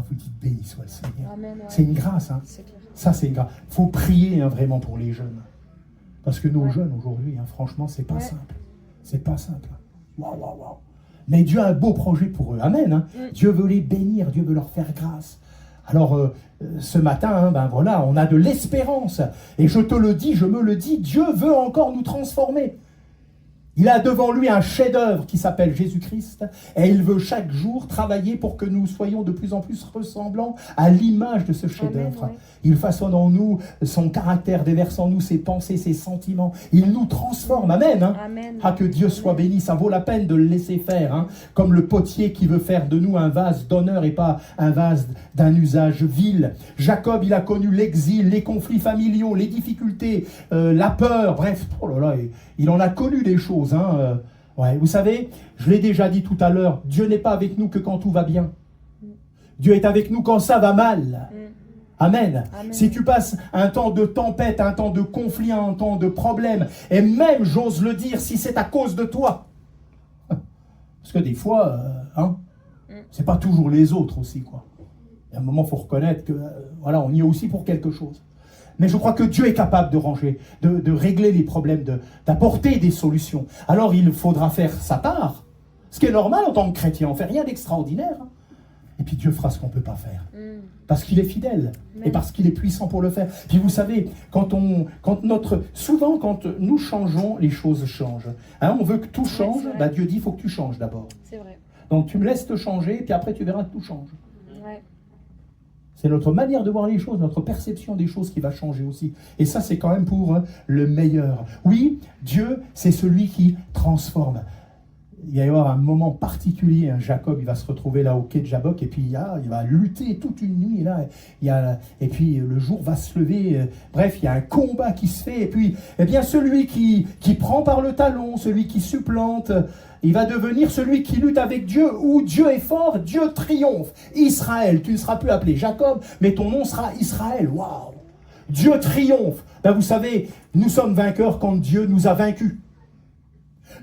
vous dites béni soit le Seigneur. Amen, ouais. C'est une grâce. Hein. Ça, c'est une grâce. Il faut prier hein, vraiment pour les jeunes. Parce que nos jeunes aujourd'hui, hein, franchement, c'est pas simple. C'est pas simple. Waouh, waouh, waouh. Mais Dieu a un beau projet pour eux. Amen. Hein. Dieu veut les bénir. Dieu veut leur faire grâce. Alors, ce matin, hein, voilà, on a de l'espérance. Et je te le dis, je me le dis, Dieu veut encore nous transformer. Il a devant lui un chef-d'œuvre qui s'appelle Jésus-Christ. Et il veut chaque jour travailler pour que nous soyons de plus en plus ressemblants à l'image de ce chef-d'œuvre. Ouais. Il façonne en nous son caractère, déverse en nous ses pensées, ses sentiments. Il nous transforme. Amen. Hein. Amen. Ah, que Dieu soit béni. Ça vaut la peine de le laisser faire. Hein. Comme le potier qui veut faire de nous un vase d'honneur et pas un vase d'un usage vil. Jacob, il a connu l'exil, les conflits familiaux, les difficultés, la peur. Bref, oh là là, il en a connu des choses. Hein. Ouais. Vous savez, je l'ai déjà dit tout à l'heure, Dieu n'est pas avec nous que quand tout va bien. Dieu est avec nous quand ça va mal. Amen. Amen. Si tu passes un temps de tempête, un temps de conflit, un temps de problème, et même, j'ose le dire, si c'est à cause de toi. Parce que des fois, c'est pas toujours les autres aussi, quoi. Et à un moment, il faut reconnaître que, voilà, on y est aussi pour quelque chose. Mais je crois que Dieu est capable de ranger, de régler les problèmes, d'apporter des solutions. Alors, il faudra faire sa part. Ce qui est normal en tant que chrétien, on ne fait rien d'extraordinaire. Et puis Dieu fera ce qu'on ne peut pas faire. Parce qu'il est fidèle. Et parce qu'il est puissant pour le faire. Puis vous savez, souvent quand nous changeons, les choses changent. Hein, on veut que tout change, Dieu dit, il faut que tu changes d'abord. C'est vrai. Donc tu me laisses te changer, puis après tu verras que tout change. Ouais. C'est notre manière de voir les choses, notre perception des choses qui va changer aussi. Et ça, c'est quand même pour le meilleur. Oui, Dieu, c'est celui qui transforme. Il va y avoir un moment particulier, hein. Jacob, il va se retrouver là au quai de Jabbok, et puis il va lutter toute une nuit, là, et puis le jour va se lever, bref, il y a un combat qui se fait, et puis, eh bien, celui qui prend par le talon, celui qui supplante, il va devenir celui qui lutte avec Dieu, où Dieu est fort, Dieu triomphe. Israël, tu ne seras plus appelé Jacob, mais ton nom sera Israël. Waouh! Dieu triomphe. Ben, vous savez, nous sommes vainqueurs quand Dieu nous a vaincus.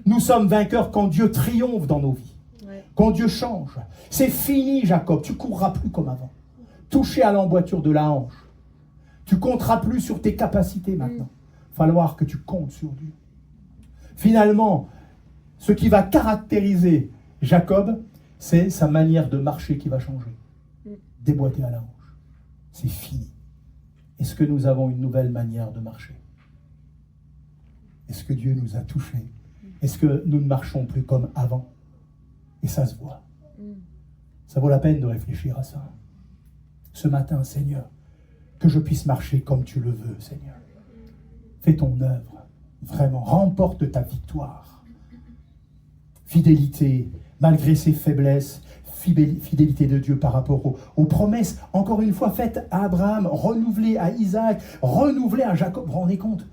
Nous sommes vainqueurs quand Dieu triomphe dans nos vies, quand Dieu change. C'est fini, Jacob, tu ne courras plus comme avant. Touché à l'emboîture de la hanche. Tu ne compteras plus sur tes capacités maintenant. Il va falloir que tu comptes sur Dieu. Finalement, ce qui va caractériser Jacob, c'est sa manière de marcher qui va changer. Déboîté à la hanche. C'est fini. Est-ce que nous avons une nouvelle manière de marcher? Est-ce que Dieu nous a touchés? Est-ce que nous ne marchons plus comme avant? Et ça se voit. Ça vaut la peine de réfléchir à ça. Ce matin, Seigneur, que je puisse marcher comme tu le veux, Seigneur. Fais ton œuvre. Vraiment, remporte ta victoire. Fidélité, malgré ses faiblesses, fidélité de Dieu par rapport aux promesses, encore une fois faites à Abraham, renouvelées à Isaac, renouvelées à Jacob. Vous vous rendez compte?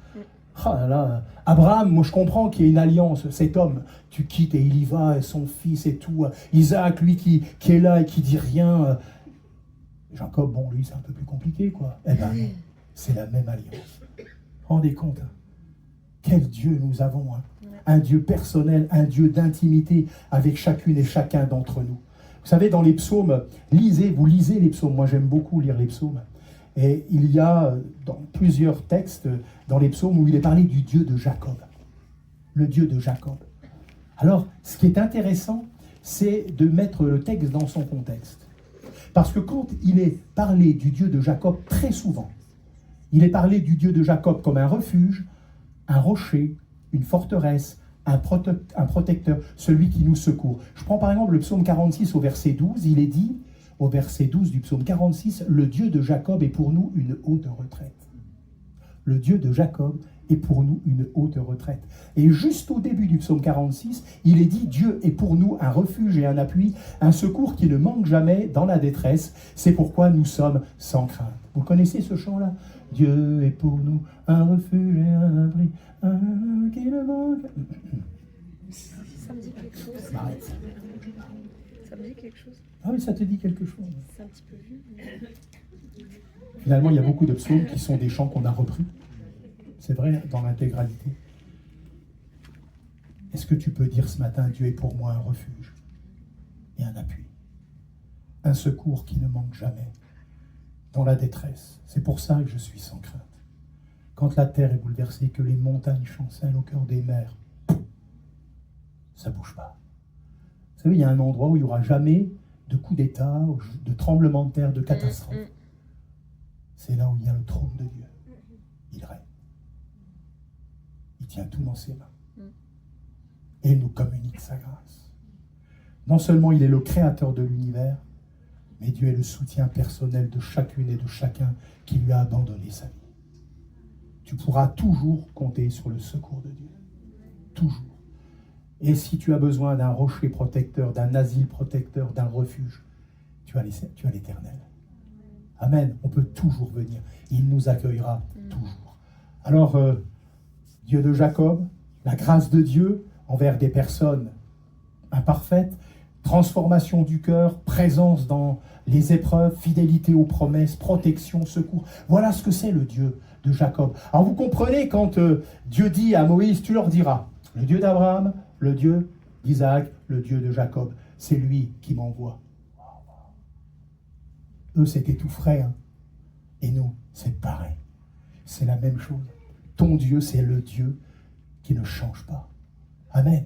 Oh là là, Abraham, moi je comprends qu'il y ait une alliance, cet homme, tu quittes et il y va, et son fils et tout. Isaac, lui qui est là et qui dit rien. Jacob, bon, lui c'est un peu plus compliqué, quoi. Eh bien, c'est la même alliance. Rendez compte, hein. Quel Dieu nous avons, hein. Un Dieu personnel, un Dieu d'intimité avec chacune et chacun d'entre nous. Vous savez, dans les psaumes, vous lisez les psaumes. Moi, j'aime beaucoup lire les psaumes. Et il y a dans plusieurs textes dans les psaumes où il est parlé du Dieu de Jacob. Le Dieu de Jacob. Alors, ce qui est intéressant, c'est de mettre le texte dans son contexte. Parce que quand il est parlé du Dieu de Jacob, très souvent, il est parlé du Dieu de Jacob comme un refuge, un rocher, une forteresse, un protecteur, celui qui nous secourt. Je prends par exemple le psaume 46 au verset 12, il est dit, au verset 12 du psaume 46, le Dieu de Jacob est pour nous une haute retraite. Le Dieu de Jacob est pour nous une haute retraite. Et juste au début du psaume 46, il est dit, Dieu est pour nous un refuge et un appui, un secours qui ne manque jamais dans la détresse. C'est pourquoi nous sommes sans crainte. Vous connaissez ce chant-là? Dieu est pour nous un refuge et un abri, un qui ne manque. Ça me dit quelque chose. Arrête. Ça me dit quelque chose. Ah oui, ça te dit quelque chose. C'est un petit peu vu. Mais... Finalement, il y a beaucoup de psaumes qui sont des chants qu'on a repris. C'est vrai, dans l'intégralité. Est-ce que tu peux dire ce matin, Dieu est pour moi un refuge et un appui, un secours qui ne manque jamais dans la détresse? C'est pour ça que je suis sans crainte. Quand la terre est bouleversée, que les montagnes chancellent au cœur des mers, ça ne bouge pas. Vous savez, il y a un endroit où il n'y aura jamais de coup d'État, de tremblement de terre, de catastrophe. C'est là où il y a le trône de Dieu. Il règne. Il tient tout dans ses mains. Et il nous communique sa grâce. Non seulement il est le créateur de l'univers, mais Dieu est le soutien personnel de chacune et de chacun qui lui a abandonné sa vie. Tu pourras toujours compter sur le secours de Dieu. Toujours. Et si tu as besoin d'un rocher protecteur, d'un asile protecteur, d'un refuge, tu as l'Éternel. Amen. On peut toujours venir. Il nous accueillera toujours. Alors, Dieu de Jacob, la grâce de Dieu envers des personnes imparfaites, transformation du cœur, présence dans les épreuves, fidélité aux promesses, protection, secours. Voilà ce que c'est le Dieu de Jacob. Alors vous comprenez quand Dieu dit à Moïse, tu leur diras, le Dieu d'Abraham, le Dieu d'Isaac, le Dieu de Jacob, c'est lui qui m'envoie. Eux, c'était tout frais, hein. Et nous, c'est pareil. C'est la même chose. Ton Dieu, c'est le Dieu qui ne change pas. Amen.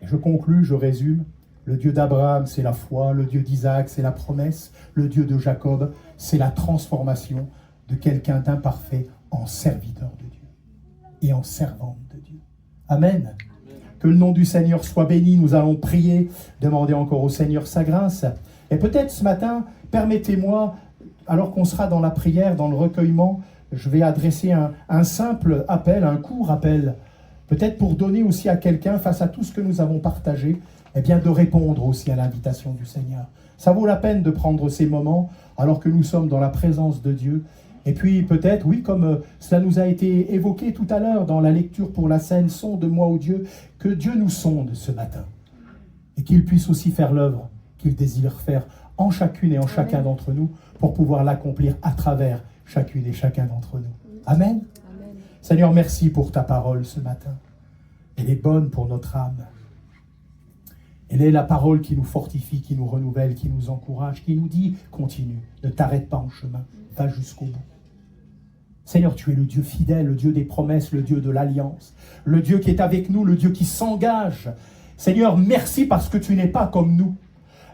Et je conclus, je résume. Le Dieu d'Abraham, c'est la foi. Le Dieu d'Isaac, c'est la promesse. Le Dieu de Jacob, c'est la transformation de quelqu'un d'imparfait en serviteur de Dieu et en servante de Dieu. Amen. Que le nom du Seigneur soit béni. Nous allons prier, demander encore au Seigneur sa grâce. Et peut-être ce matin, permettez-moi alors qu'on sera dans la prière, dans le recueillement, je vais adresser un simple appel, un court appel, peut-être pour donner aussi à quelqu'un, face à tout ce que nous avons partagé, eh bien de répondre aussi à l'invitation du Seigneur. Ça vaut la peine de prendre ces moments alors que nous sommes dans la présence de Dieu. Et puis peut-être, oui, comme cela nous a été évoqué tout à l'heure dans la lecture pour la scène, sonde-moi, ô Dieu, que Dieu nous sonde ce matin. Et qu'il puisse aussi faire l'œuvre qu'il désire faire en chacune et en chacun d'entre nous pour pouvoir l'accomplir à travers chacune et chacun d'entre nous. Amen. Amen. Seigneur, merci pour ta parole ce matin. Elle est bonne pour notre âme. Elle est la parole qui nous fortifie, qui nous renouvelle, qui nous encourage, qui nous dit « Continue, ne t'arrête pas en chemin, va jusqu'au bout. » Seigneur, tu es le Dieu fidèle, le Dieu des promesses, le Dieu de l'alliance, le Dieu qui est avec nous, le Dieu qui s'engage. Seigneur, merci parce que tu n'es pas comme nous,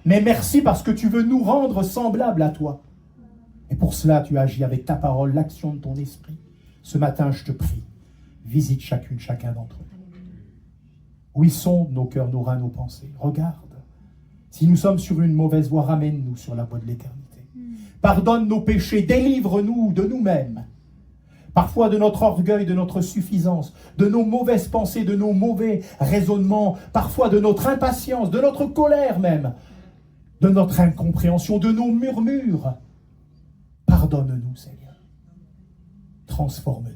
mais merci parce que tu veux nous rendre semblables à toi. Et pour cela, tu agis avec ta parole, l'action de ton esprit. Ce matin, je te prie, visite chacune, chacun d'entre nous. Oui, sonde nos cœurs, nos reins, nos pensées. Regarde. Si nous sommes sur une mauvaise voie, ramène-nous sur la voie de l'éternité. Pardonne nos péchés, délivre-nous de nous-mêmes. Parfois de notre orgueil, de notre suffisance, de nos mauvaises pensées, de nos mauvais raisonnements, parfois de notre impatience, de notre colère même, de notre incompréhension, de nos murmures. Pardonne-nous, Seigneur. Transforme-nous.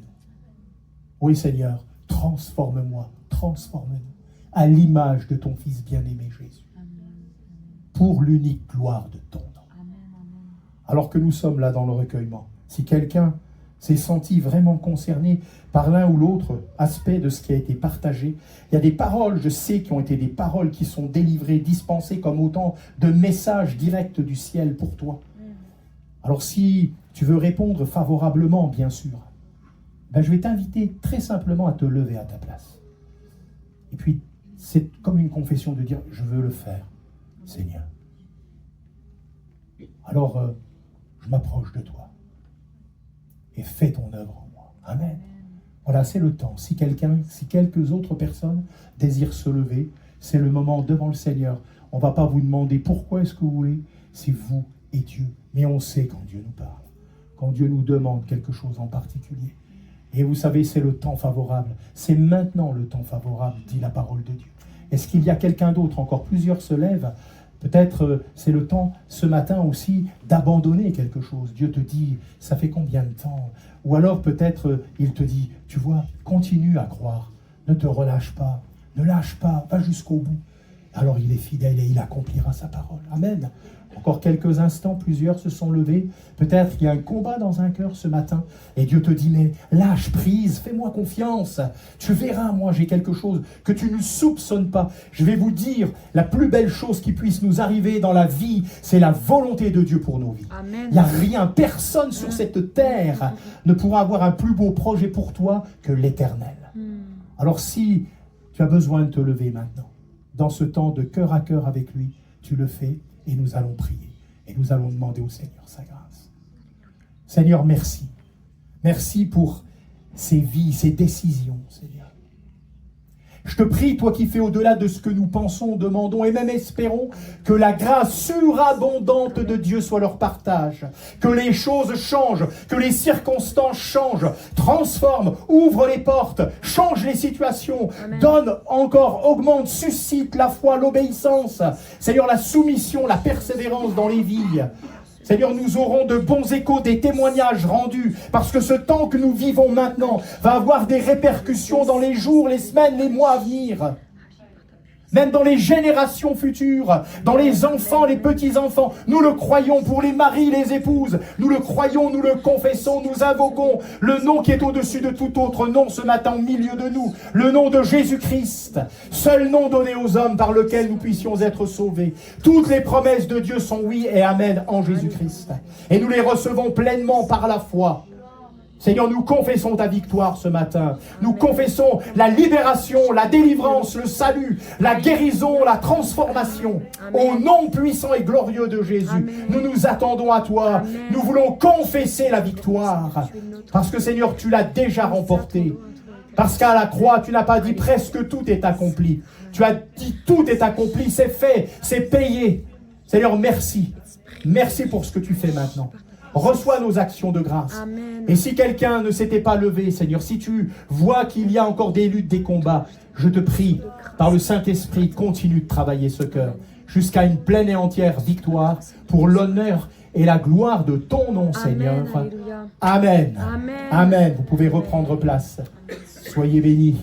Oui, Seigneur, transforme-moi, transforme-nous à l'image de ton Fils bien-aimé Jésus, pour l'unique gloire de ton nom. Alors que nous sommes là dans le recueillement, si quelqu'un s'est senti vraiment concerné par l'un ou l'autre aspect de ce qui a été partagé, il y a des paroles, je sais, qui ont été des paroles qui sont délivrées, dispensées comme autant de messages directs du ciel pour toi. Alors si tu veux répondre favorablement, bien sûr, je vais t'inviter très simplement à te lever à ta place. Et puis, c'est comme une confession de dire, je veux le faire, Seigneur. Alors, je m'approche de toi. Et fais ton œuvre en moi. Amen. Voilà, c'est le temps. Si quelques autres personnes désirent se lever, c'est le moment devant le Seigneur. On ne va pas vous demander pourquoi est-ce que vous voulez, c'est vous et Dieu. Mais on sait quand Dieu nous parle, quand Dieu nous demande quelque chose en particulier. Et vous savez, c'est le temps favorable. C'est maintenant le temps favorable, dit la parole de Dieu. Est-ce qu'il y a quelqu'un d'autre? Encore plusieurs se lèvent. Peut-être c'est le temps ce matin aussi d'abandonner quelque chose. Dieu te dit, ça fait combien de temps? Ou alors peut-être il te dit, tu vois, continue à croire. Ne te relâche pas. Ne lâche pas. Va jusqu'au bout. Alors il est fidèle et il accomplira sa parole. Amen. Encore quelques instants, plusieurs se sont levés. Peut-être qu'il y a un combat dans un cœur ce matin. Et Dieu te dit, mais lâche prise, fais-moi confiance. Tu verras, moi j'ai quelque chose que tu ne soupçonnes pas. Je vais vous dire, la plus belle chose qui puisse nous arriver dans la vie, c'est la volonté de Dieu pour nos vies. Amen. Il n'y a rien, personne sur cette terre ne pourra avoir un plus beau projet pour toi que l'Éternel. Alors si tu as besoin de te lever maintenant, dans ce temps de cœur à cœur avec lui, tu le fais. Et nous allons prier. Et nous allons demander au Seigneur sa grâce. Seigneur, merci. Merci pour ces vies, ces décisions, Seigneur. Je te prie, toi qui fais au-delà de ce que nous pensons, demandons et même espérons, que la grâce surabondante de Dieu soit leur partage, que les choses changent, que les circonstances changent, transforment, ouvrent les portes, changent les situations, Amen. Donne encore, augmente, suscite la foi, l'obéissance, Seigneur, la soumission, la persévérance dans les vies. Seigneur, nous aurons de bons échos des témoignages rendus, parce que ce temps que nous vivons maintenant va avoir des répercussions dans les jours, les semaines, les mois à venir. Même dans les générations futures, dans les enfants, les petits-enfants. Nous le croyons pour les maris, les épouses. Nous le croyons, nous le confessons, nous invoquons le nom qui est au-dessus de tout autre nom ce matin au milieu de nous. Le nom de Jésus-Christ, seul nom donné aux hommes par lequel nous puissions être sauvés. Toutes les promesses de Dieu sont oui et amen en Jésus-Christ. Et nous les recevons pleinement par la foi. Seigneur, nous confessons ta victoire ce matin. Nous confessons la libération, la délivrance, le salut, la guérison, la transformation. Au nom puissant et glorieux de Jésus, Amen. nous nous attendons à toi. Amen. Nous voulons confesser la victoire. Parce que Seigneur, tu l'as déjà remportée. Parce qu'à la croix, tu n'as pas dit presque tout est accompli. Tu as dit tout est accompli, c'est fait, c'est payé. Seigneur, merci. Merci pour ce que tu fais maintenant. reçois nos actions de grâce. Amen. Et si quelqu'un ne s'était pas levé, Seigneur, si tu vois qu'il y a encore des luttes, des combats, je te prie, par le Saint-Esprit, continue de travailler ce cœur jusqu'à une pleine et entière victoire pour l'honneur et la gloire de ton nom, Seigneur. Alléluia. Amen. Amen. Amen. Vous pouvez reprendre place. Soyez bénis.